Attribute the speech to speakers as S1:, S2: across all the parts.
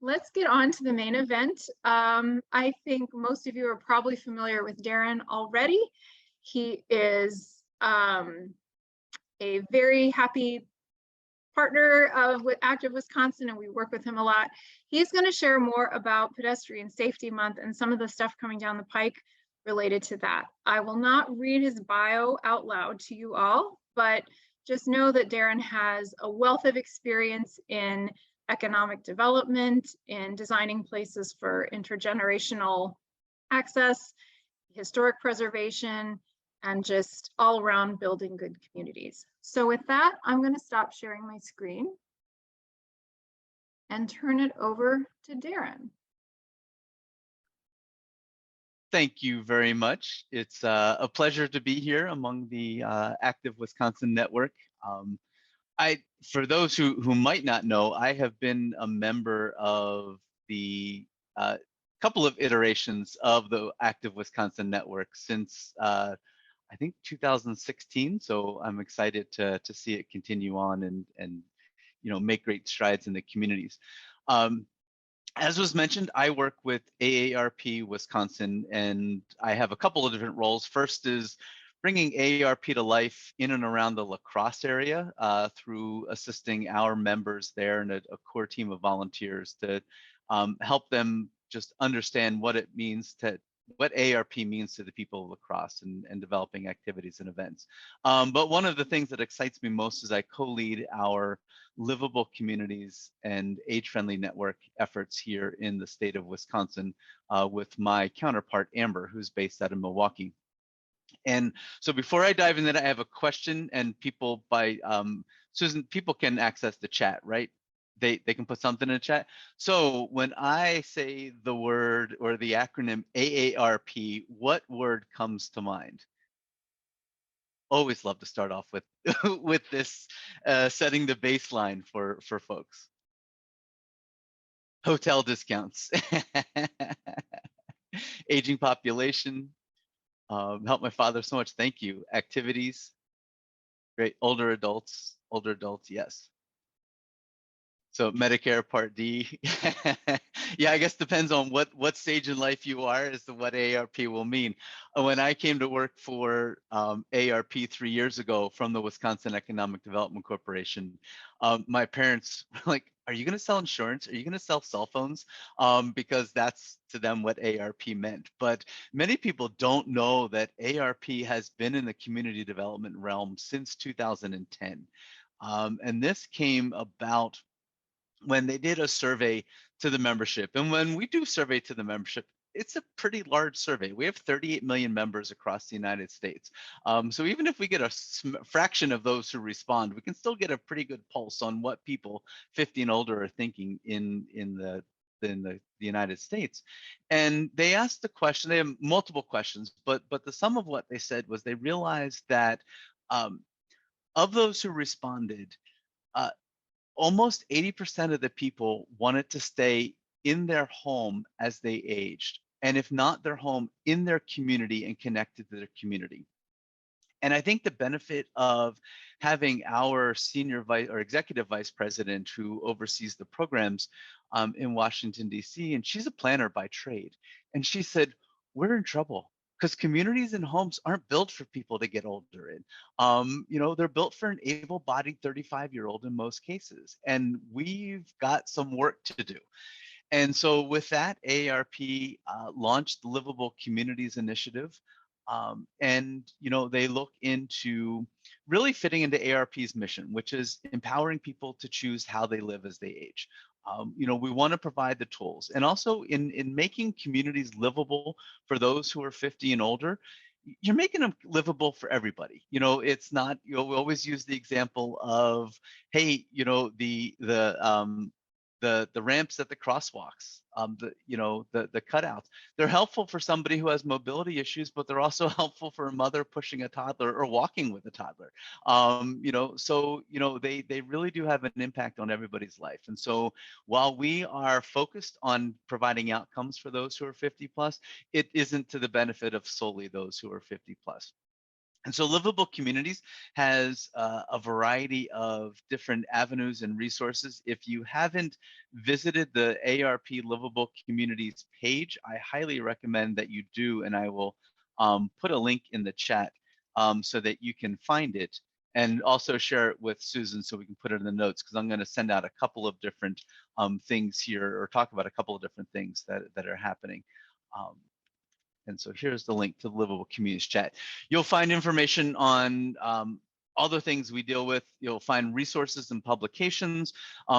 S1: let's get on to the main event. I think most of you are probably familiar with Darrin already. He is a very happy partner of Active Wisconsin, and we work with him a lot. He's going to share more about Pedestrian Safety Month and some of the stuff coming down the pike related to that. I will not read his bio out loud to you all, but just know that Darrin has a wealth of experience in economic development, in designing places for intergenerational access, historic preservation, and just all around building good communities. So with that, I'm going to stop sharing my screen and turn it over to Darrin.
S2: Thank you very much. It's a pleasure to be here among the Active Wisconsin Network. For those who might not know, I have been a member of the couple of iterations of the Active Wisconsin Network since I think 2016. So I'm excited to see it continue on and make great strides in the communities. As was mentioned, I work with AARP Wisconsin, and I have a couple of different roles. First is bringing AARP to life in and around the La Crosse area through assisting our members there and a core team of volunteers to help them just understand what it means what AARP means to the people of La Crosse and developing activities and events. But one of the things that excites me most is I co-lead our Livable Communities and Age-Friendly Network efforts here in the state of Wisconsin with my counterpart, Amber, who's based out of Milwaukee. And so before I dive into that, I have a question, and people Susan, people can access the chat, right? They can put something in the chat. So when I say the word or the acronym AARP, what word comes to mind? Always love to start off with with this setting the baseline for folks. Hotel discounts, aging population, help my father so much, thank you. Activities, great. Older adults, yes. So Medicare Part D. Yeah, I guess depends on what stage in life you are as to what AARP will mean. When I came to work for AARP 3 years ago from the Wisconsin Economic Development Corporation, my parents were like, are you going to sell insurance? Are you going to sell cell phones? Because that's to them what AARP meant. But many people don't know that AARP has been in the community development realm since 2010. And this came about when they did a survey to the membership. And when we do survey to the membership, it's a pretty large survey. We have 38 million members across the United States. So even if we get a fraction of those who respond, we can still get a pretty good pulse on what people 50 and older are thinking in the United States. And they asked the question, they have multiple questions, but the sum of what they said was they realized that of those who responded, almost 80% of the people wanted to stay in their home as they aged, and if not their home, in their community and connected to their community. And I think the benefit of having our senior vice or executive vice president who oversees the programs in Washington, D.C., and she's a planner by trade, and she said, we're in trouble because communities and homes aren't built for people to get older in. They're built for an able-bodied 35-year-old in most cases, and we've got some work to do. And so with that, AARP launched the Livable Communities Initiative. And they look into really fitting into AARP's mission, which is empowering people to choose how they live as they age. We want to provide the tools, and also in making communities livable for those who are 50 and older, you're making them livable for everybody. It's not, we always use the example of, hey, the ramps at the crosswalks, the cutouts. They're helpful for somebody who has mobility issues, but they're also helpful for a mother pushing a toddler or walking with a toddler. They really do have an impact on everybody's life. And so while we are focused on providing outcomes for those who are 50 plus, it isn't to the benefit of solely those who are 50 plus. And so Livable Communities has a variety of different avenues and resources. If you haven't visited the AARP Livable Communities page, I highly recommend that you do, and I will put a link in the chat so that you can find it, and also share it with Susan so we can put it in the notes, because I'm going to send out a couple of different things here, or talk about a couple of different things that are happening. And so here's the link to the Livable Communities chat. You'll find information on all the things we deal with. You'll find resources and publications.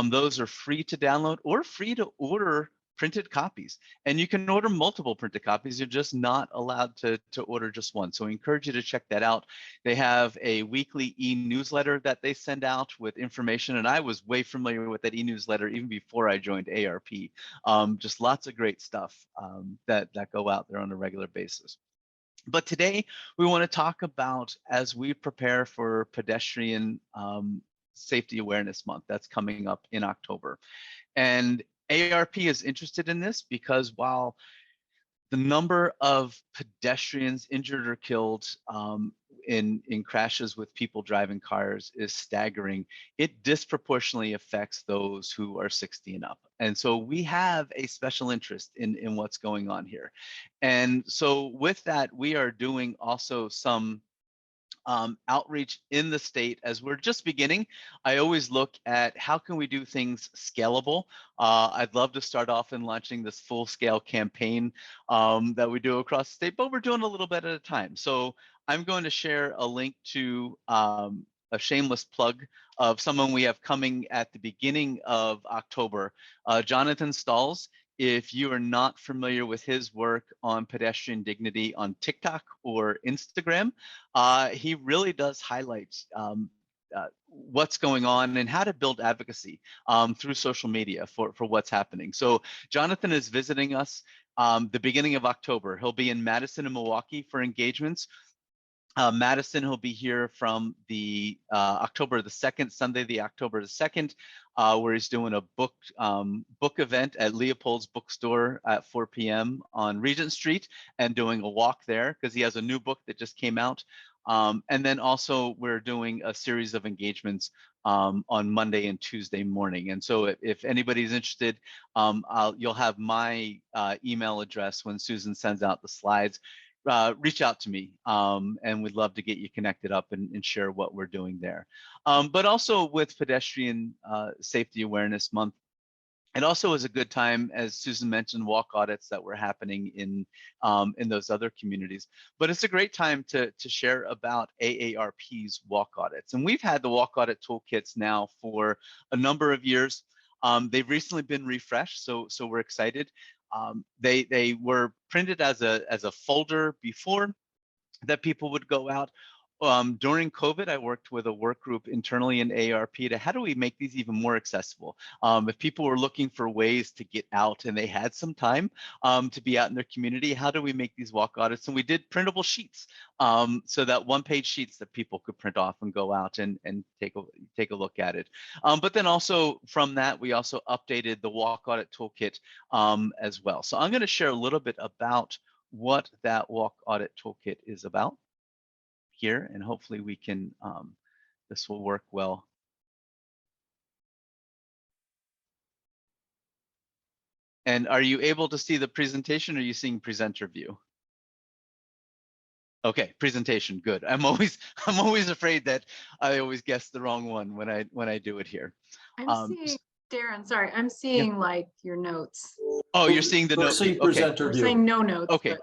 S2: Those are free to download or free to order printed copies. And you can order multiple printed copies. You're just not allowed to order just one. So I encourage you to check that out. They have a weekly e-newsletter that they send out with information. And I was way familiar with that e-newsletter even before I joined AARP. Just lots of great stuff that go out there on a regular basis. But today we want to talk about, as we prepare for Pedestrian Safety Awareness Month that's coming up in October. And AARP is interested in this because while the number of pedestrians injured or killed in crashes with people driving cars is staggering, it disproportionately affects those who are 60 and up. And so we have a special interest in what's going on here. And so with that, we are doing also some outreach in the state as we're just beginning. I always look at how can we do things scalable. I'd love to start off in launching this full-scale campaign that we do across the state, but we're doing a little bit at a time. So I'm going to share a link to a shameless plug of someone we have coming at the beginning of October, Jonathan Stalls. If you are not familiar with his work on pedestrian dignity on TikTok or Instagram, he really does highlight what's going on and how to build advocacy through social media for what's happening. So Jonathan is visiting us the beginning of October. He'll be in Madison and Milwaukee for engagements. Madison, he'll be here from the October the 2nd, Sunday, the October the 2nd, where he's doing a book event at Leopold's bookstore at 4 p.m. on Regent Street, and doing a walk there because he has a new book that just came out. And then also we're doing a series of engagements on Monday and Tuesday morning. And so if anybody's interested, you'll have my email address when Susan sends out the slides. Reach out to me, and we'd love to get you connected up and share what we're doing there. But also with Pedestrian Safety Awareness Month, it also is a good time, as Susan mentioned, walk audits that were happening in those other communities. But it's a great time to share about AARP's walk audits. And we've had the walk audit toolkits now for a number of years. They've recently been refreshed, so we're excited. They were printed as a folder before that people would go out. During COVID, I worked with a work group internally in AARP to how do we make these even more accessible? If people were looking for ways to get out and they had some time to be out in their community, how do we make these walk audits? And we did printable sheets, so that one-page sheets that people could print off and go out and take a look at it. But then also from that, we also updated the walk audit toolkit as well. So I'm going to share a little bit about what that walk audit toolkit is about here, and hopefully we can, this will work well. And are you able to see the presentation, or are you seeing presenter view? Okay, presentation, good. I'm always afraid that I always guess the wrong one when I do it here.
S1: I'm seeing, Darrin, sorry, I'm seeing like your notes.
S2: Oh, you're seeing the notes.
S3: See presenter
S1: We're
S3: view.
S1: saying no notes.
S2: Okay.
S1: But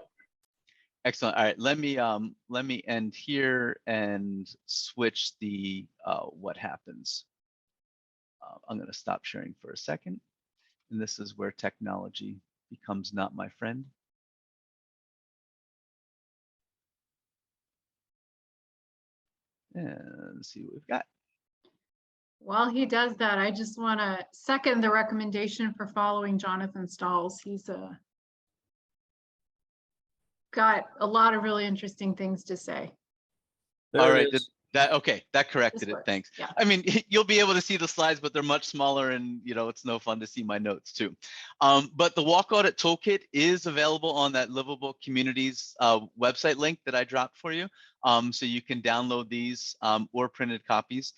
S2: Excellent. All right, let me end here and switch the what happens. I'm going to stop sharing for a second, and this is where technology becomes not my friend. And see what we've got.
S1: while he does that, I just want to second the recommendation for following Jonathan Stalls. He's got a lot of really interesting things to say.
S3: There
S2: All
S3: it
S2: right,
S3: is.
S2: That corrected it.
S1: works.
S2: Thanks.
S1: Yeah.
S2: I mean, you'll be able to see the slides, but they're much smaller, and it's no fun to see my notes too. But the Walk Audit Toolkit is available on that Livable Communities website link that I dropped for you. So you can download these or printed copies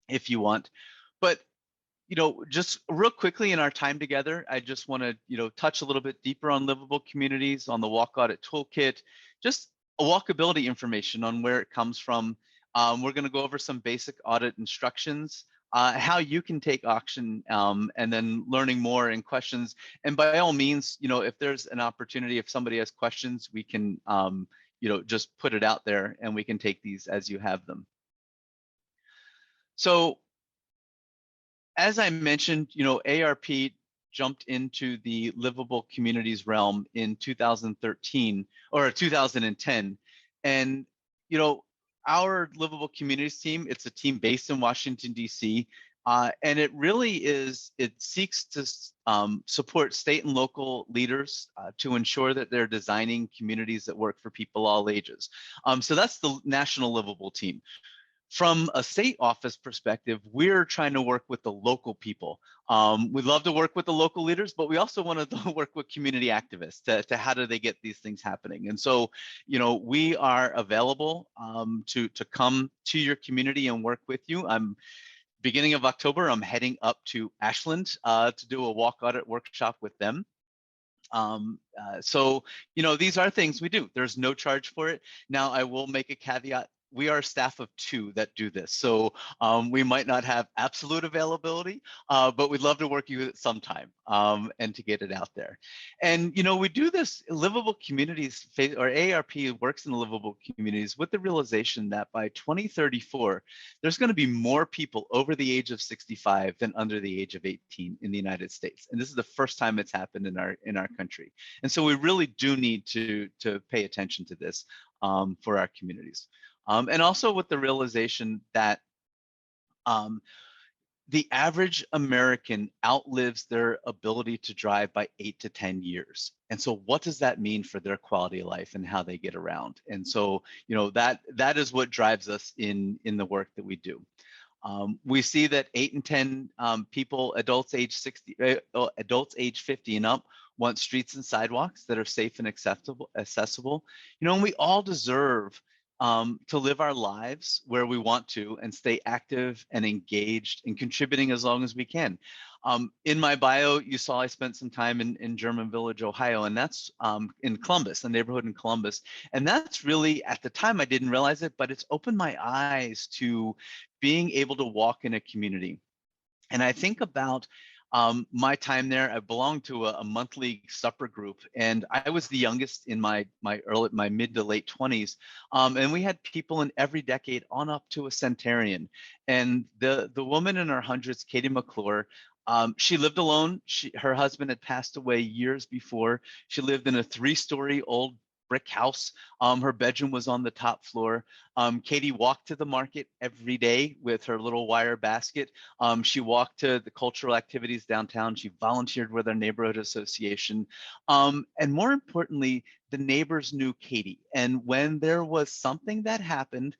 S2: if you want. But just real quickly in our time together, I just want to, touch a little bit deeper on Livable Communities, on the Walk Audit Toolkit, just a walkability information on where it comes from. We're going to go over some basic audit instructions, how you can take action, and then learning more and questions. And by all means, if there's an opportunity, if somebody has questions, we can, just put it out there and we can take these as you have them. So, as I mentioned, AARP jumped into the Livable Communities realm in 2013 or 2010. And, our Livable Communities team, it's a team based in Washington, D.C. And it really it seeks to support state and local leaders to ensure that they're designing communities that work for people all ages. So that's the national Livable team. From a state office perspective, we're trying to work with the local people. We love to work with the local leaders, but we also want to work with community activists to how do they get these things happening. And so, we are available to come to your community and work with you. Beginning of October, I'm heading up to Ashland to do a walk audit workshop with them. So, these are things we do. There's no charge for it. Now, I will make a caveat. We are a staff of 2 that do this. So we might not have absolute availability, but we'd love to work you sometime and to get it out there. And, we do this Livable Communities, or AARP works in the Livable Communities with the realization that by 2034, there's going to be more people over the age of 65 than under the age of 18 in the United States. And this is the first time it's happened in our country. And so we really do need to pay attention to this for our communities. And also with the realization that the average American outlives their ability to drive by 8 to 10 years. And so what does that mean for their quality of life and how they get around? And so, that is what drives us in the work that we do. We see that 8 and 10 people, adults age 50 and up, want streets and sidewalks that are safe and accessible. And we all deserve to live our lives where we want to and stay active and engaged and contributing as long as we can. In my bio, you saw I spent some time in German Village, Ohio, and that's in Columbus, a neighborhood in Columbus. And that's really, at the time, I didn't realize it, but it's opened my eyes to being able to walk in a community. And I think about my time there. I belonged to a monthly supper group, and I was the youngest in my mid to late 20s. And we had people in every decade on up to a centenarian. And the woman in her hundreds, Katie McClure, she lived alone. Her husband had passed away years before. She lived in a 3-story old brick house. Her bedroom was on the top floor. Katie walked to the market every day with her little wire basket. She walked to the cultural activities downtown. She volunteered with our neighborhood association. And more importantly, the neighbors knew Katie. And when there was something that happened,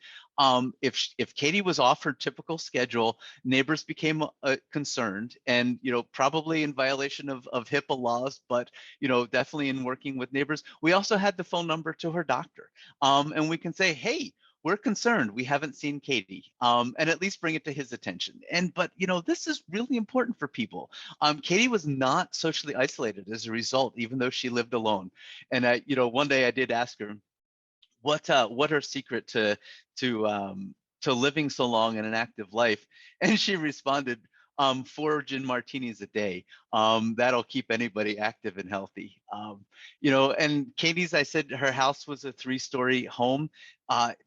S2: if Katie was off her typical schedule, neighbors became concerned, and probably in violation of HIPAA laws, but definitely in working with neighbors. We also had the phone number to her doctor, and we can say, hey, we're concerned, we haven't seen Katie, and at least bring it to his attention. But this is really important for people. Katie was not socially isolated as a result, even though she lived alone. And one day I did ask her what her secret to living so long in an active life, and she responded, 4 gin martinis a day. That'll keep anybody active and healthy. And Katie's, I said her house was a 3-story home.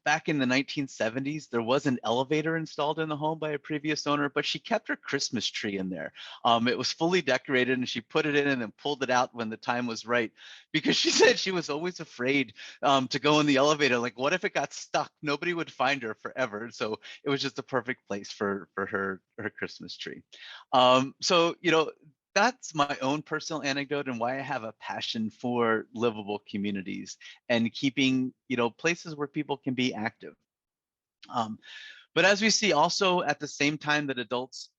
S2: Back in the 1970s, there was an elevator installed in the home by a previous owner, but she kept her Christmas tree in there. It was fully decorated, and she put it in and then pulled it out when the time was right, because she said she was always afraid to go in the elevator. Like, what if it got stuck? Nobody would find her forever. So it was just the perfect place for her Christmas tree. So, that's my own personal anecdote and why I have a passion for livable communities and keeping, places where people can be active. But as we see also at the same time that adults,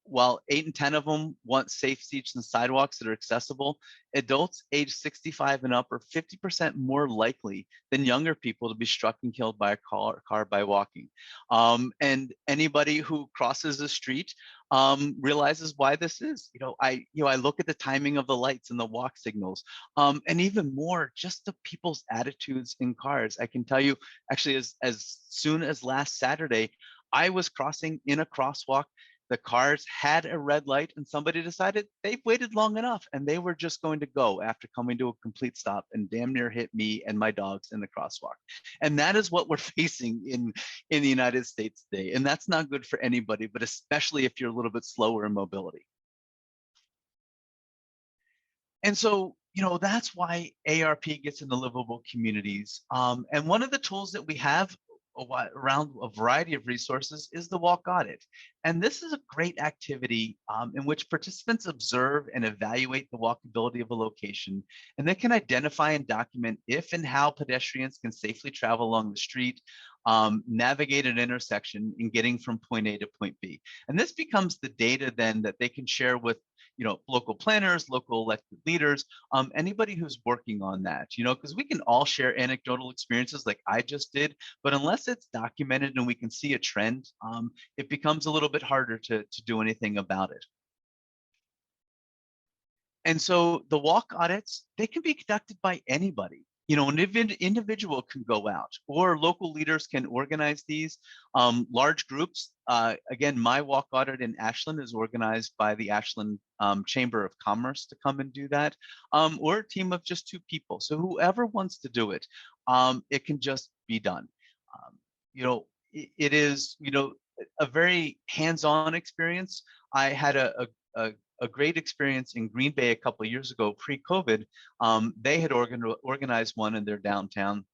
S2: while 8 and 10 of them want safe seats and sidewalks that are accessible, adults age 65 and up are 50% more likely than younger people to be struck and killed by a car by walking. And anybody who crosses the street realizes why this is. I look at the timing of the lights and the walk signals, and even more, just the people's attitudes in cars. I can tell you, actually, as soon as last Saturday, I was crossing in a crosswalk. The cars had a red light and somebody decided they've waited long enough and they were just going to go after coming to a complete stop and damn near hit me and my dogs in the crosswalk. And that is what we're facing in the United States today. And that's not good for anybody, but especially if you're a little bit slower in mobility. And so, that's why AARP gets into livable communities. And one of the tools that we have around a variety of resources is the walk audit. And this is a great activity in which participants observe and evaluate the walkability of a location, and they can identify and document if and how pedestrians can safely travel along the street, navigate an intersection, and getting from point A to point B. And this becomes the data then that they can share with local planners, local elected leaders, anybody who's working on that, because we can all share anecdotal experiences like I just did, but unless it's documented and we can see a trend, it becomes a little bit harder to do anything about it. And so the walk audits, they can be conducted by anybody. An individual can go out, or local leaders can organize these. Large groups, again, my walk audit in Ashland is organized by the Ashland Chamber of Commerce to come and do that, or a team of just 2 people. So whoever wants to do it, it can just be done. It is, a very hands-on experience. I had a great experience in Green Bay a couple of years ago, pre-COVID. They had organized one in their downtown,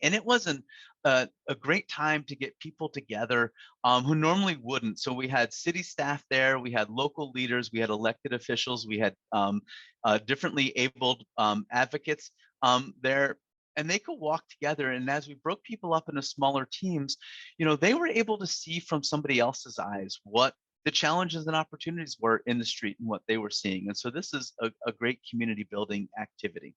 S2: and it wasn't a great time to get people together who normally wouldn't. So we had city staff there, we had local leaders, we had elected officials, we had differently abled advocates there, and they could walk together. And as we broke people up into smaller teams, they were able to see from somebody else's eyes what the challenges and opportunities were in the street and what they were seeing. And so this is a great community building activity.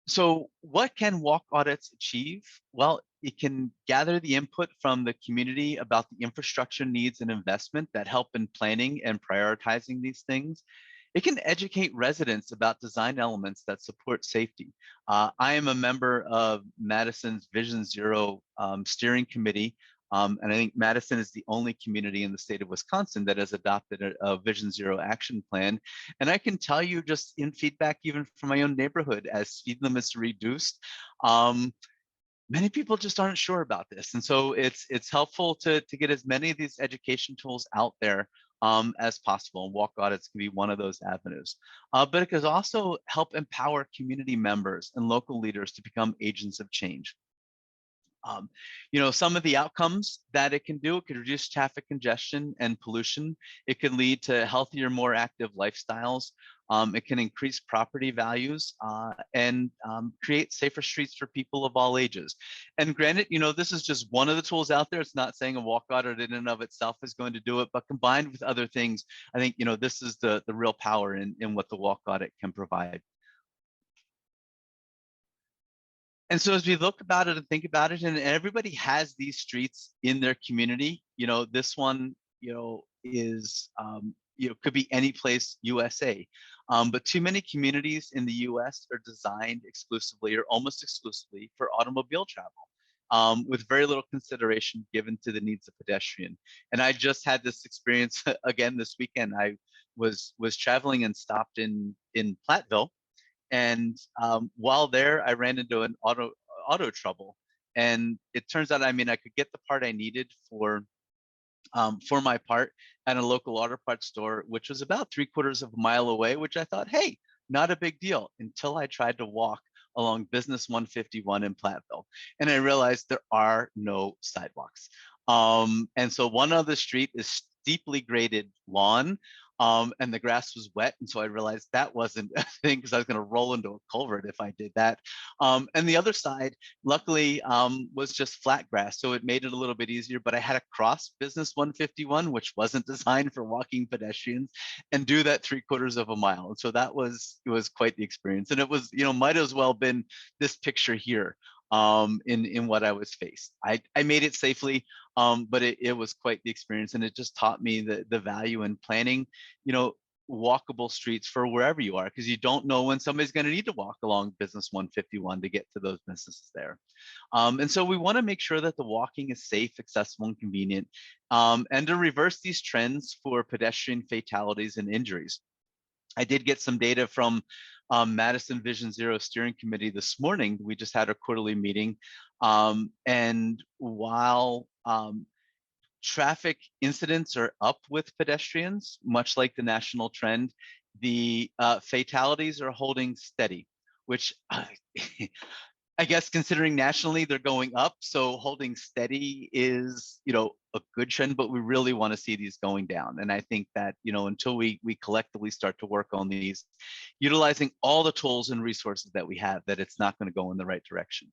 S2: So what can walk audits achieve? Well, it can gather the input from the community about the infrastructure needs and investment that help in planning and prioritizing these things. It can educate residents about design elements that support safety. I am a member of Madison's Vision Zero steering committee, and I think Madison is the only community in the state of Wisconsin that has adopted a Vision Zero action plan. And I can tell you, just in feedback, even from my own neighborhood, as speed limits are reduced, many people just aren't sure about this. And so it's helpful to get as many of these education tools out there as possible. And walk audits can be one of those avenues. But it can also help empower community members and local leaders to become agents of change. Some of the outcomes that it can do, it could reduce traffic congestion and pollution. It can lead to healthier, more active lifestyles. It can increase property values and create safer streets for people of all ages. And granted, this is just one of the tools out there. It's not saying a walk audit in and of itself is going to do it, but combined with other things, I think, this is the real power in what the walk audit can provide. And so as we look about it and think about it, and everybody has these streets in their community, this one, is, could be any place USA. But too many communities in the US are designed exclusively or almost exclusively for automobile travel, with very little consideration given to the needs of pedestrian. And I just had this experience again this weekend. I was traveling and stopped in Platteville. And while there, I ran into an auto trouble, and it turns out, I could get the part I needed for my part at a local auto parts store, which was about 3/4 of a mile away. Which I thought, hey, not a big deal, until I tried to walk along Business 151 in Platteville, and I realized there are no sidewalks. And so one other street is steeply graded lawn. and the grass was wet. And so I realized that wasn't a thing because I was going to roll into a culvert if I did that. And the other side, luckily, was just flat grass. So it made it a little bit easier, but I had to cross Business 151, which wasn't designed for walking pedestrians, and do that 3/4 of a mile. And so it was quite the experience. And it was, might as well been this picture here in what I was faced. I made it safely, but it was quite the experience, and it just taught me the value in planning, walkable streets for wherever you are, because you don't know when somebody's going to need to walk along Business 151 to get to those businesses there. And so we want to make sure that the walking is safe, accessible, and convenient, and to reverse these trends for pedestrian fatalities and injuries. I did get some data from Madison Vision Zero Steering Committee this morning. We just had a quarterly meeting. And while traffic incidents are up with pedestrians, much like the national trend, the fatalities are holding steady, which I guess considering nationally they're going up, so holding steady is, a good trend, but we really want to see these going down. And I think that, until we collectively start to work on these, utilizing all the tools and resources that we have, that it's not going to go in the right direction.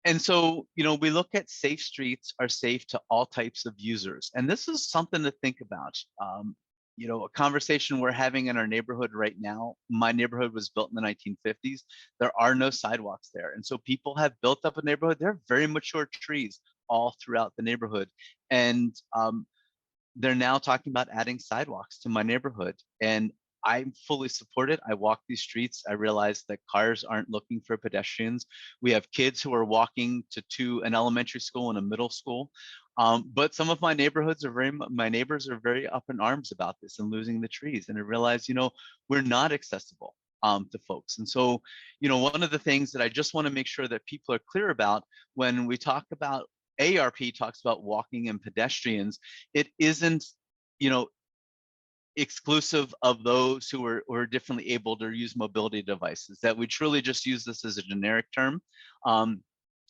S2: And so, we look at safe streets are safe to all types of users. And this is something to think about. A conversation we're having in our neighborhood right now. My neighborhood was built in the 1950s. There are no sidewalks there. And so people have built up a neighborhood. They're very mature trees all throughout the neighborhood. And they're now talking about adding sidewalks to my neighborhood. And I'm fully supported. I walk these streets. I realize that cars aren't looking for pedestrians. We have kids who are walking to an elementary school and a middle school. But some of my neighbors are very up in arms about this and losing the trees. And I realize, we're not accessible to folks. And so, one of the things that I just want to make sure that people are clear about when we talk about AARP talks about walking and pedestrians, it isn't, exclusive of those who are differently able to use mobility devices, that we truly just use this as a generic term.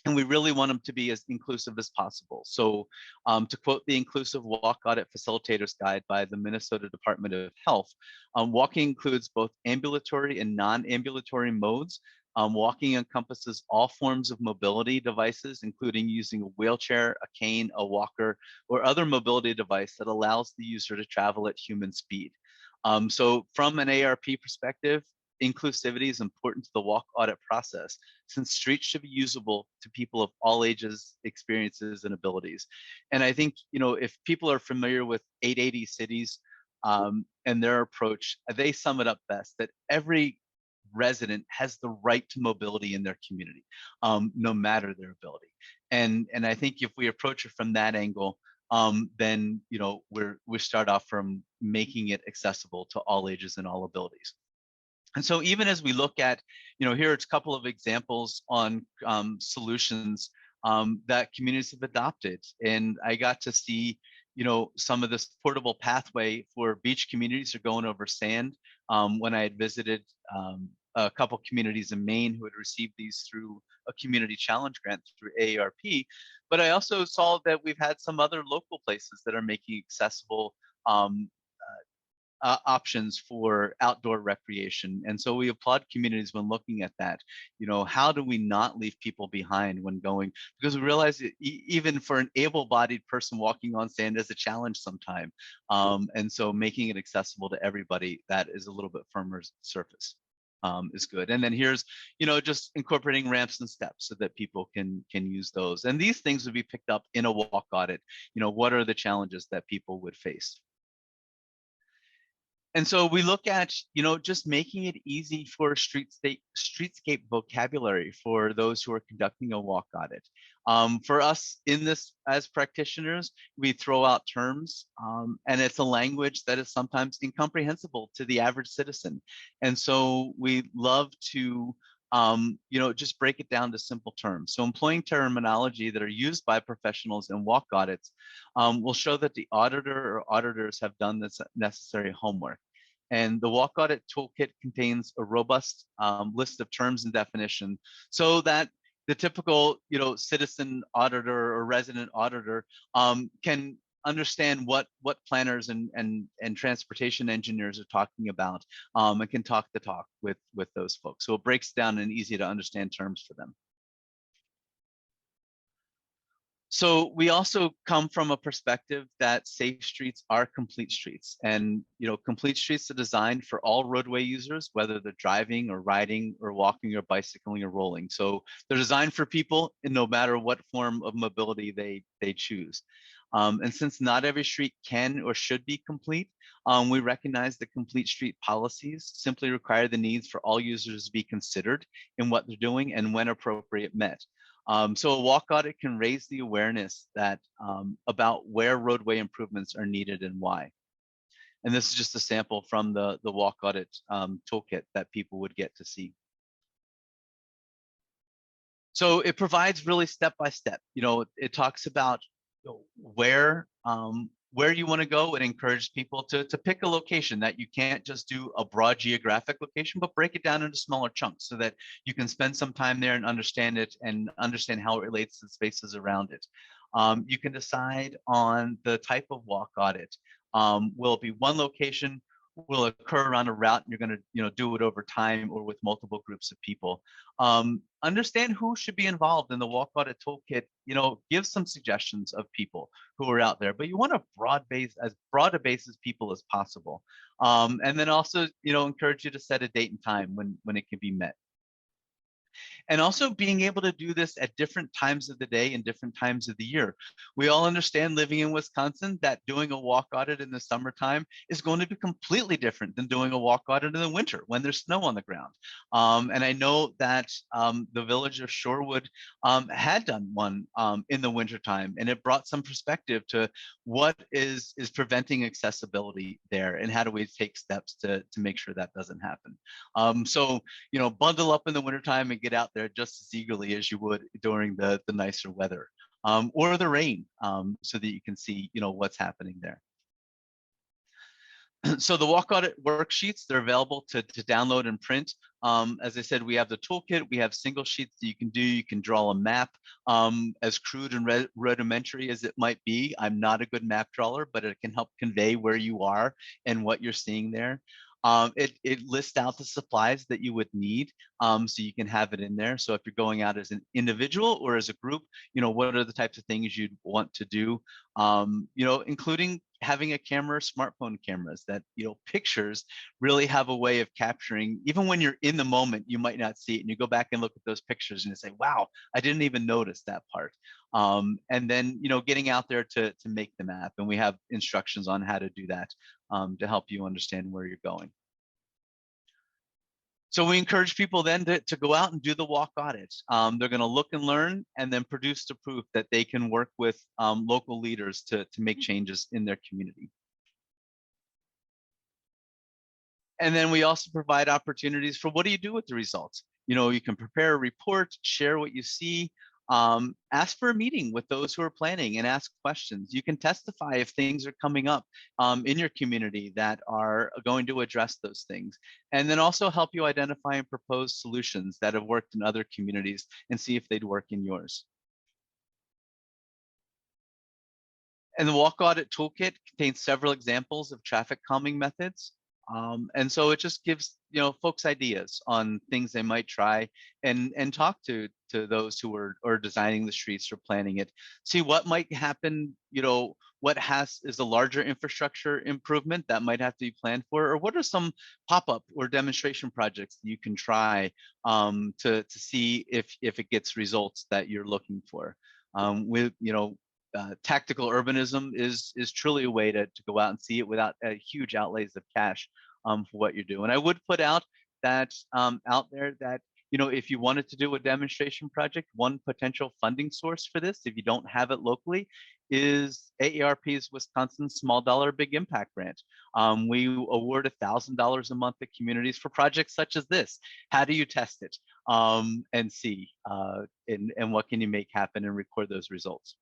S2: And we really want them to be as inclusive as possible. So to quote the Inclusive Walk Audit Facilitators Guide by the Minnesota Department of Health, walking includes both ambulatory and non-ambulatory modes. Walking encompasses all forms of mobility devices, including using a wheelchair, a cane, a walker, or other mobility device that allows the user to travel at human speed. So from an AARP perspective, inclusivity is important to the walk audit process, since streets should be usable to people of all ages, experiences, and abilities. And I think, if people are familiar with 880 cities and their approach, they sum it up best, that every resident has the right to mobility in their community, no matter their ability. And I think if we approach it from that angle, then we start off from making it accessible to all ages and all abilities. And so even as we look at, here it's a couple of examples on solutions that communities have adopted. And I got to see, some of this portable pathway for beach communities are going over sand. When I had visited a couple communities in Maine who had received these through a community challenge grant through AARP. But I also saw that we've had some other local places that are making accessible options for outdoor recreation. And so we applaud communities when looking at that. How do we not leave people behind when going? Because we realize that even for an able-bodied person, walking on sand is a challenge sometime. And so making it accessible to everybody that is a little bit firmer surface is good. And then here's, just incorporating ramps and steps so that people can use those. And these things would be picked up in a walk audit. What are the challenges that people would face? And so we look at, just making it easy for streetscape vocabulary for those who are conducting a walk audit. For us in this as practitioners, we throw out terms and it's a language that is sometimes incomprehensible to the average citizen. And so we love to just break it down to simple terms. So employing terminology that are used by professionals in walk audits will show that the auditor or auditors have done this necessary homework. And the walk audit toolkit contains a robust list of terms and definition, so that the typical citizen auditor or resident auditor can understand what planners and transportation engineers are talking about, and can talk the talk with those folks. So it breaks down in easy to understand terms for them. So we also come from a perspective that safe streets are complete streets, and complete streets are designed for all roadway users, whether they're driving or riding or walking or bicycling or rolling. So they're designed for people, and no matter what form of mobility they choose. And since not every street can or should be complete, we recognize that complete street policies simply require the needs for all users to be considered in what they're doing and when appropriate met. So a walk audit can raise the awareness that about where roadway improvements are needed and why. And this is just a sample from the walk audit toolkit that people would get to see. So it provides really step-by-step. It talks about where you want to go. It encourages people to pick a location that you can't just do a broad geographic location, but break it down into smaller chunks so that you can spend some time there and understand it and understand how it relates to the spaces around it. You can decide on the type of walk audit. Will it be one location? Will occur around a route, and you're going to do it over time or with multiple groups of people. Understand who should be involved in the walk audit toolkit. Give some suggestions of people who are out there, but you want to as broad a base as people as possible. And then also encourage you to set a date and time when it can be met. And also being able to do this at different times of the day and different times of the year. We all understand, living in Wisconsin, that doing a walk audit in the summertime is going to be completely different than doing a walk audit in the winter when there's snow on the ground. And I know that the village of Shorewood had done one in the wintertime, and it brought some perspective to what is preventing accessibility there, and how do we take steps to make sure that doesn't happen. So bundle up in the wintertime and get out there just as eagerly as you would during the nicer weather, or the rain, so that you can see what's happening there. So the walk audit worksheets, they're available to download and print. As I said, we have the toolkit, we have single sheets that you can do. You can draw a map. As crude and rudimentary as it might be, I'm not a good map drawer, but it can help convey where you are and what you're seeing there. It lists out the supplies that you would need, so you can have it in there. So if you're going out as an individual or as a group, what are the types of things you'd want to do, including having a camera, smartphone cameras, that pictures really have a way of capturing. Even when you're in the moment, you might not see it, and you go back and look at those pictures and you say, wow, I didn't even notice that part. And then getting out there to make the map, and we have instructions on how to do that, to help you understand where you're going. So we encourage people then to go out and do the walk audit. They're going to look and learn, and then produce the proof that they can work with local leaders to make changes in their community. And then we also provide opportunities for, what do you do with the results? You can prepare a report, share what you see, ask for a meeting with those who are planning and ask questions. You can testify if things are coming up in your community that are going to address those things. And then also help you identify and propose solutions that have worked in other communities and see if they'd work in yours. And the walk audit toolkit contains several examples of traffic calming methods. And so it just gives folks ideas on things they might try, and talk to those who are designing the streets or planning it. See what might happen, what is a larger infrastructure improvement that might have to be planned for, or what are some pop-up or demonstration projects that you can try to see if it gets results that you're looking for. Tactical urbanism is truly a way to go out and see it without huge outlays of cash for what you're doing. I would put out that out there that if you wanted to do a demonstration project, one potential funding source for this, if you don't have it locally, is AARP's Wisconsin Small Dollar Big Impact Grant. We award $1,000 a month to communities for projects such as this. How do you test it and see, and what can you make happen and record those results?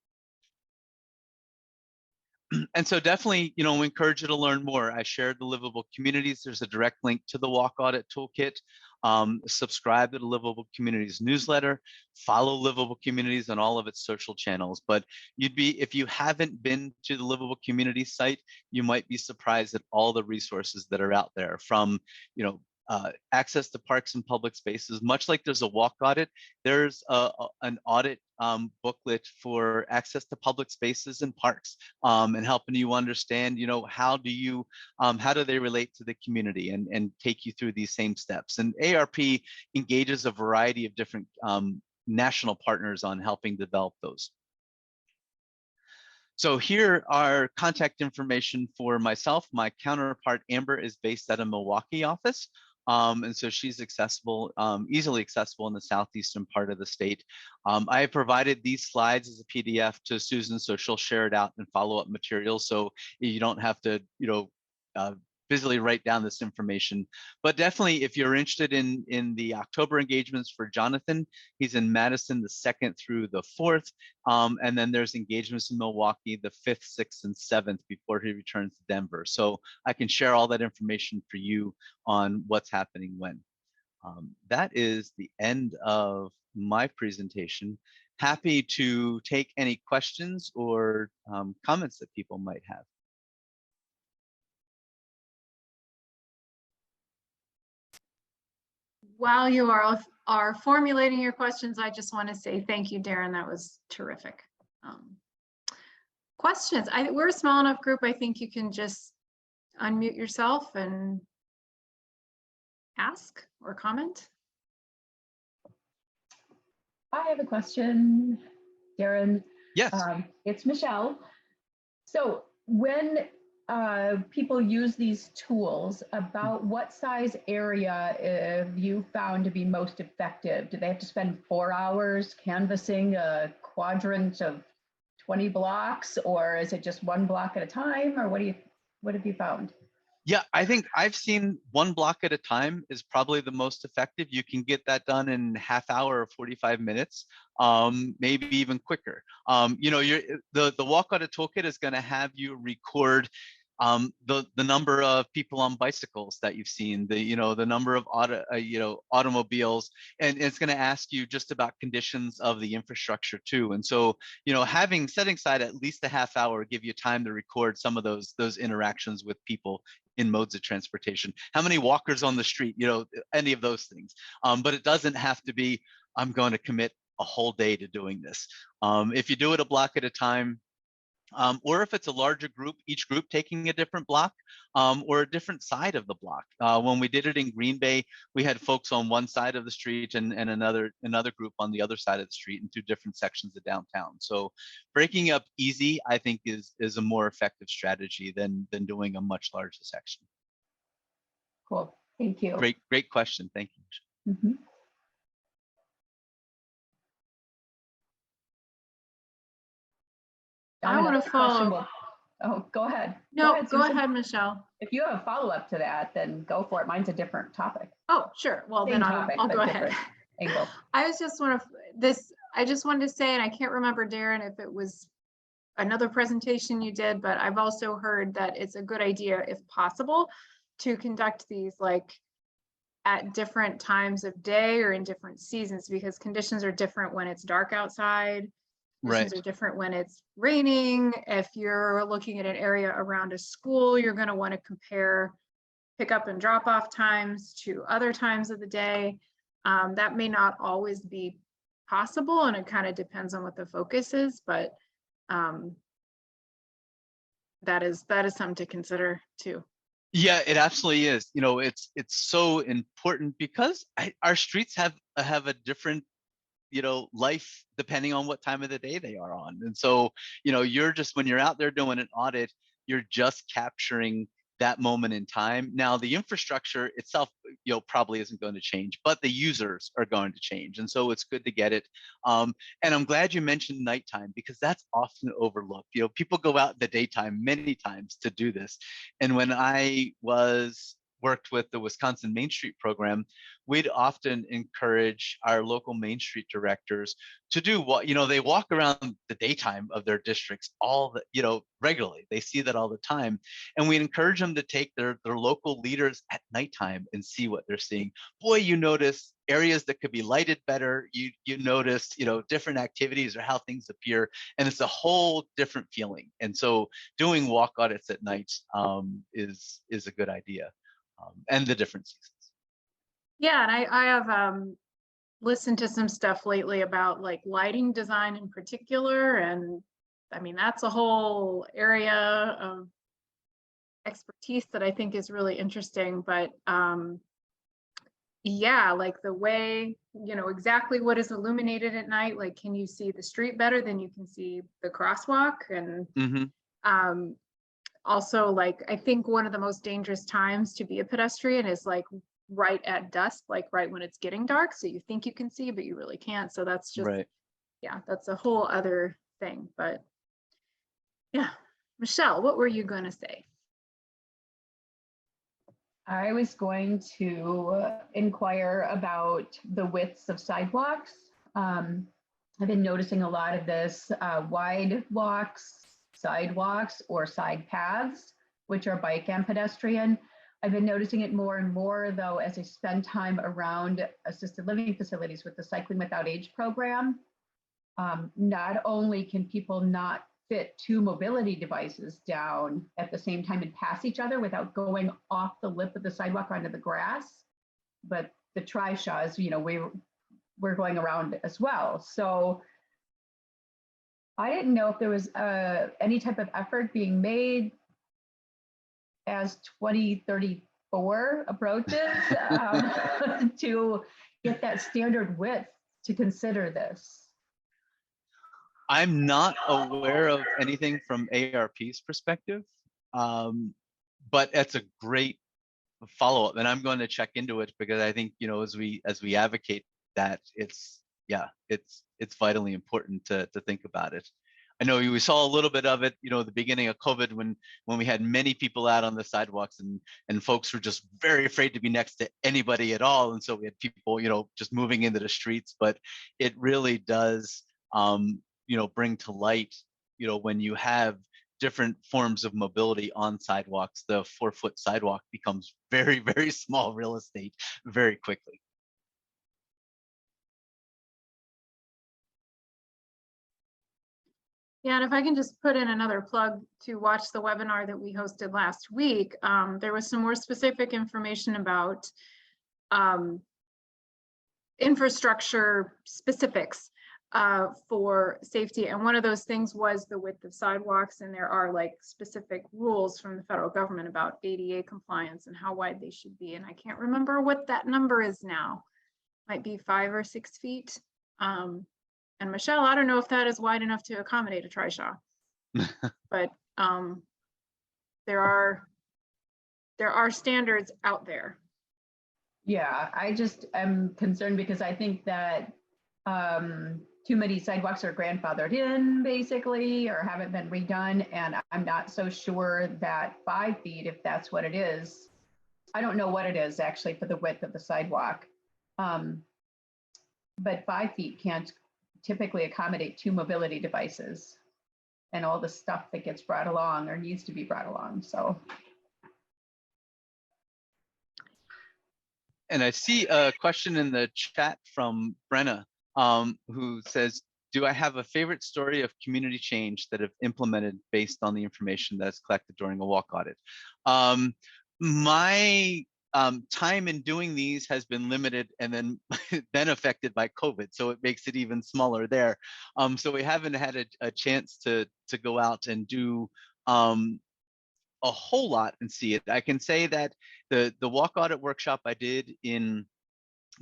S2: And so definitely, we encourage you to learn more. I shared the Livable Communities. There's a direct link to the Walk Audit Toolkit. Subscribe to the Livable Communities newsletter. Follow Livable Communities on all of its social channels. But if you haven't been to the Livable Communities site, you might be surprised at all the resources that are out there, from, access to parks and public spaces. Much like there's a walk audit, there's an audit booklet for access to public spaces and parks, and helping you understand, how do they relate to the community, and take you through these same steps. And AARP engages a variety of different national partners on helping develop those. So here are contact information for myself. My counterpart, Amber, is based at a Milwaukee office. And so she's accessible, easily accessible in the southeastern part of the state. I have provided these slides as a PDF to Susan, so she'll share it out in follow-up materials, so you don't have to, busily write down this information. But definitely, if you're interested in the October engagements for Jonathan, he's in Madison the 2nd through the 4th. And then there's engagements in Milwaukee the 5th, 6th, and 7th before he returns to Denver. So I can share all that information for you on what's happening when. That is the end of my presentation. Happy to take any questions or comments that people might have.
S1: While you are formulating your questions, I just want to say thank you, Darrin. That was terrific. Questions? We're a small enough group. I think you can just unmute yourself and ask or comment.
S3: I have a question, Darrin.
S2: Yes.
S3: It's Michelle. So when people use these tools, about what size area have you found to be most effective? Do they have to spend 4 hours canvassing a quadrant of 20 blocks, or is it just 1 block at a time, or what have you found?
S2: Yeah, I think I've seen 1 block at a time is probably the most effective. You can get that done in half hour or 45 minutes, maybe even quicker. The Walk Audit Toolkit is going to have you record the number of people on bicycles that you've seen, the number of automobiles, and it's going to ask you just about conditions of the infrastructure too. And so, setting aside at least a half hour give you time to record some of those interactions with people in modes of transportation. How many walkers on the street, any of those things. But it doesn't have to be, I'm going to commit a whole day to doing this. If you do it a block at a time, or if it's a larger group, each group taking a different block, or a different side of the block. When we did it in Green Bay, we had folks on one side of the street and another group on the other side of the street in 2 different sections of downtown. So breaking up easy, I think, is a more effective strategy than doing a much larger section.
S3: Cool, thank you.
S2: Great question, thank you.
S3: Mm-hmm.
S1: I want to follow.
S3: Oh, go ahead.
S1: No, go ahead, Michelle.
S3: If you have a follow-up to that, then go for it. Mine's a different topic.
S1: Oh, sure. Well,
S3: Same
S1: then
S3: topic,
S1: I'll go ahead.
S3: Angle.
S1: I just wanted to say, and I can't remember, Darrin, if it was another presentation you did, but I've also heard that it's a good idea, if possible, to conduct these like at different times of day or in different seasons, because conditions are different when it's dark outside. Conditions are different when it's raining. If you're looking at an area around a school, you're going to want to compare pickup and drop off times to other times of the day. That may not always be possible, and it kind of depends on what the focus is, but that is something to consider too.
S2: Yeah, it absolutely is. It's so important because our streets have a different life depending on what time of the day they are on. And so, you're just, when you're out there doing an audit, you're just capturing that moment in time. Now, the infrastructure itself, probably isn't going to change, but the users are going to change. And so it's good to get it. And I'm glad you mentioned nighttime, because that's often overlooked. People go out in the daytime many times to do this. And when I was worked with the Wisconsin Main Street program, we'd often encourage our local Main Street directors to do what, they walk around the daytime of their districts regularly. They see that all the time. And we'd encourage them to take their local leaders at nighttime and see what they're seeing. Boy, you notice areas that could be lighted better. You notice, different activities or how things appear, and it's a whole different feeling. And so doing walk audits at night is a good idea, and the different seasons.
S1: Yeah, and I have listened to some stuff lately about like lighting design in particular, and I mean that's a whole area of expertise that I think is really interesting. But yeah, like the way, exactly what is illuminated at night, like can you see the street better than you can see the crosswalk? And also, like I think one of the most dangerous times to be a pedestrian is like right at dusk, like right when it's getting dark, so you think you can see but you really can't. So that's just
S2: right.
S1: Yeah, that's a whole other thing. But yeah, Michelle, what were you going to say?
S3: I was going to inquire about the widths of sidewalks. I've been noticing a lot of this wide walks, sidewalks, or side paths, which are bike and pedestrian. I've been noticing it more and more, though, as I spend time around assisted living facilities with the Cycling Without Age program. Not only can people not fit two mobility devices down at the same time and pass each other without going off the lip of the sidewalk onto the grass, but the trishaws, we're going around as well. So I didn't know if there was any type of effort being made as 2034 approaches to get that standard width to consider this.
S2: I'm not aware of anything from AARP's perspective, but that's a great follow-up, and I'm going to check into it, because I think as we advocate that, it's vitally important to think about it. I know we saw a little bit of it, the beginning of COVID, when we had many people out on the sidewalks, and folks were just very afraid to be next to anybody at all, and so we had people just moving into the streets. But it really does bring to light, when you have different forms of mobility on sidewalks, the 4-foot sidewalk becomes very, very small real estate very quickly.
S1: Yeah, and if I can just put in another plug to watch the webinar that we hosted last week, there was some more specific information about infrastructure specifics for safety. And one of those things was the width of sidewalks. And there are like specific rules from the federal government about ADA compliance and how wide they should be. And I can't remember what that number is now. Might be 5 or 6 feet. And Michelle, I don't know if that is wide enough to accommodate a trishaw, but there are standards out there.
S3: Yeah, I just am concerned because I think that too many sidewalks are grandfathered in, basically, or haven't been redone, and I'm not so sure that 5 feet, if that's what it is, I don't know what it is actually for the width of the sidewalk, but 5 feet can't typically accommodate 2 mobility devices and all the stuff that gets brought along or needs to be brought along. So.
S2: And I see a question in the chat from Brenna, who says, do I have a favorite story of community change that I've implemented based on the information that's collected during a walk audit? My time in doing these has been limited and then affected by COVID, so it makes it even smaller there. So we haven't had a chance to go out and do a whole lot and see it. I can say that the walk audit workshop I did in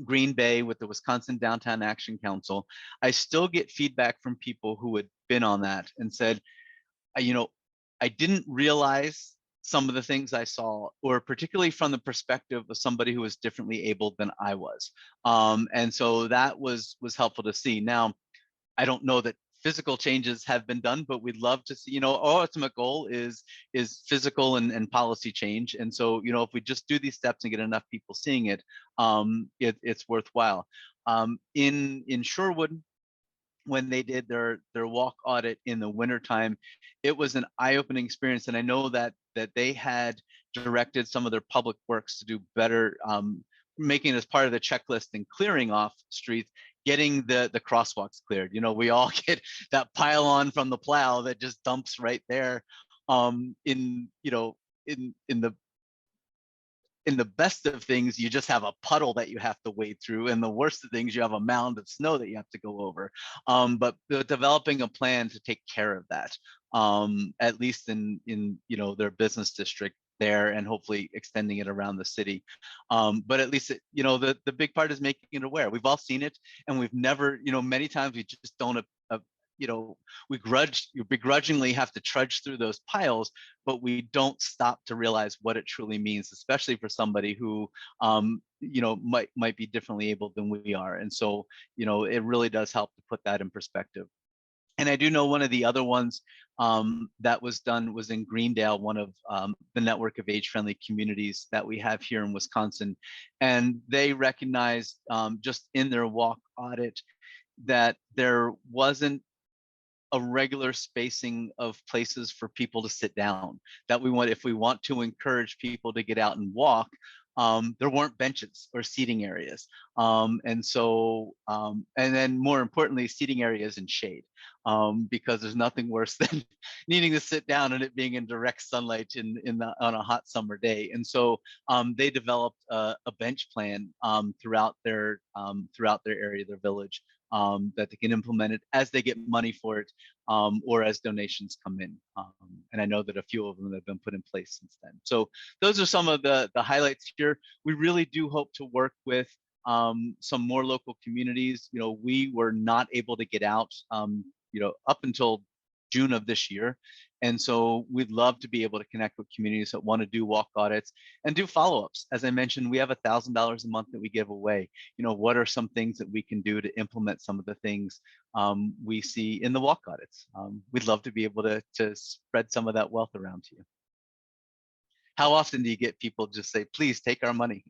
S2: Green Bay with the Wisconsin Downtown Action Council, I still get feedback from people who had been on that and said, I didn't realize some of the things I saw, or particularly from the perspective of somebody who was differently abled than I was. And so that was helpful to see. Now, I don't know that physical changes have been done, but we'd love to see, our ultimate goal is physical and policy change. And so, if we just do these steps and get enough people seeing it, it's worthwhile. In Shorewood, when they did their walk audit in the wintertime, it was an eye-opening experience. And I know that they had directed some of their public works to do better, making it as part of the checklist and clearing off streets, getting the crosswalks cleared. We all get that pile on from the plow that just dumps right there. In the best of things, you just have a puddle that you have to wade through. And the worst of things, you have a mound of snow that you have to go over. But developing a plan to take care of that, at least in their business district there, and hopefully extending it around the city. But at least, the big part is making it aware. We've all seen it, and we've never, many times we just don't we begrudgingly have to trudge through those piles, but we don't stop to realize what it truly means, especially for somebody who, might be differently able than we are. And so, it really does help to put that in perspective. And I do know one of the other ones that was done was in Greendale, one of the network of age-friendly communities that we have here in Wisconsin. And they recognized just in their walk audit that there wasn't a regular spacing of places for people to sit down, that if we want to encourage people to get out and walk, there weren't benches or seating areas. And then more importantly, seating areas in shade, because there's nothing worse than needing to sit down and it being in direct sunlight on a hot summer day. And so they developed a bench plan throughout their area, their village, that they can implement it as they get money for it, or as donations come in. And I know that a few of them have been put in place since then. So those are some of the highlights here. We really do hope to work with some more local communities. We were not able to get out, up until June of this year. And so we'd love to be able to connect with communities that want to do walk audits and do follow-ups. As I mentioned, we have $1,000 a month that we give away. What are some things that we can do to implement some of the things we see in the walk audits? We'd love to be able to spread some of that wealth around to you. How often do you get people just say, please take our money?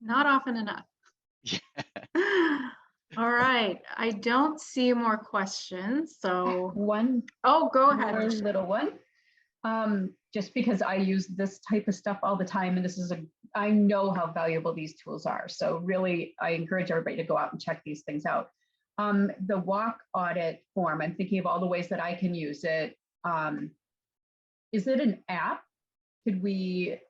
S1: Not often enough.
S2: Yeah.
S1: All right, I don't see more questions, so.
S3: One
S1: Oh, go ahead.
S3: more little one. Just because I use this type of stuff all the time, and I know how valuable these tools are. So really, I encourage everybody to go out and check these things out. The walk audit form, I'm thinking of all the ways that I can use it. Is it an app? Could we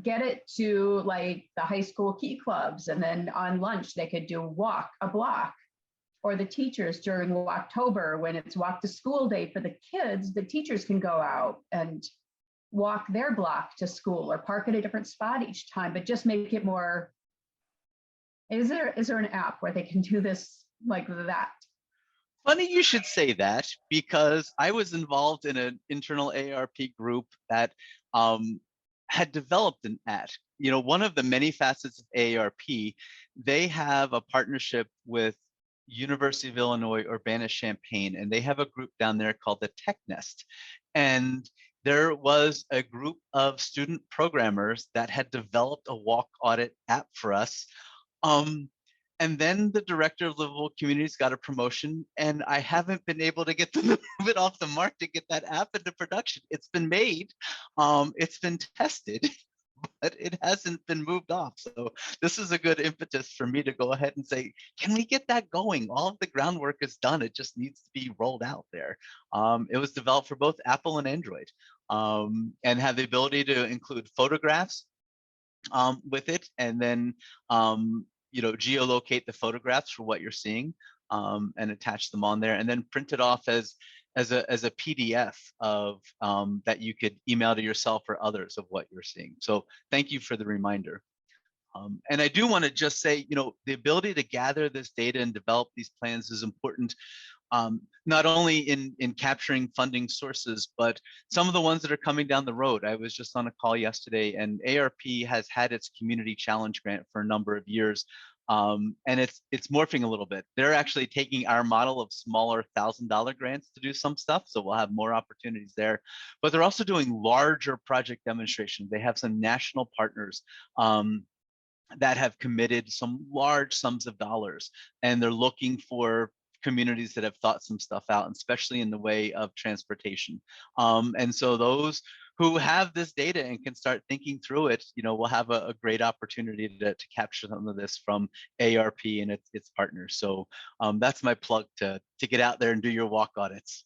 S3: get it to like the high school key clubs, and then on lunch they could do walk a block, or the teachers during October when it's walk to school day for the kids, the teachers can go out and walk their block to school or park at a different spot each time, but just make it more. Is there an app where they can do this like that?
S2: Funny you should say that, because I was involved in an internal AARP group that had developed an app. One of the many facets of AARP, they have a partnership with University of Illinois Urbana-Champaign, and they have a group down there called the Tech Nest. And there was a group of student programmers that had developed a walk audit app for us. And then the director of Livable Communities got a promotion, and I haven't been able to get them to move it off the mark to get that app into production. It's been made, it's been tested, but it hasn't been moved off. So this is a good impetus for me to go ahead and say, can we get that going? All of the groundwork is done. It just needs to be rolled out there. It was developed for both Apple and Android, and have the ability to include photographs with it, and then geolocate the photographs for what you're seeing, and attach them on there, and then print it off as a PDF of that you could email to yourself or others of what you're seeing. So thank you for the reminder. And I do want to just say, the ability to gather this data and develop these plans is important, not only in capturing funding sources, but some of the ones that are coming down the road. I was just on a call yesterday, and AARP has had its community challenge grant for a number of years, And it's morphing a little bit. They're actually taking our model of smaller $1,000 grants to do some stuff. So we'll have more opportunities there. But they're also doing larger project demonstrations. They have some national partners that have committed some large sums of dollars, and they're looking for communities that have thought some stuff out, especially in the way of transportation. And so those who have this data and can start thinking through it, will have a great opportunity to capture some of this from AARP and its partners. So that's my plug to get out there and do your walk audits.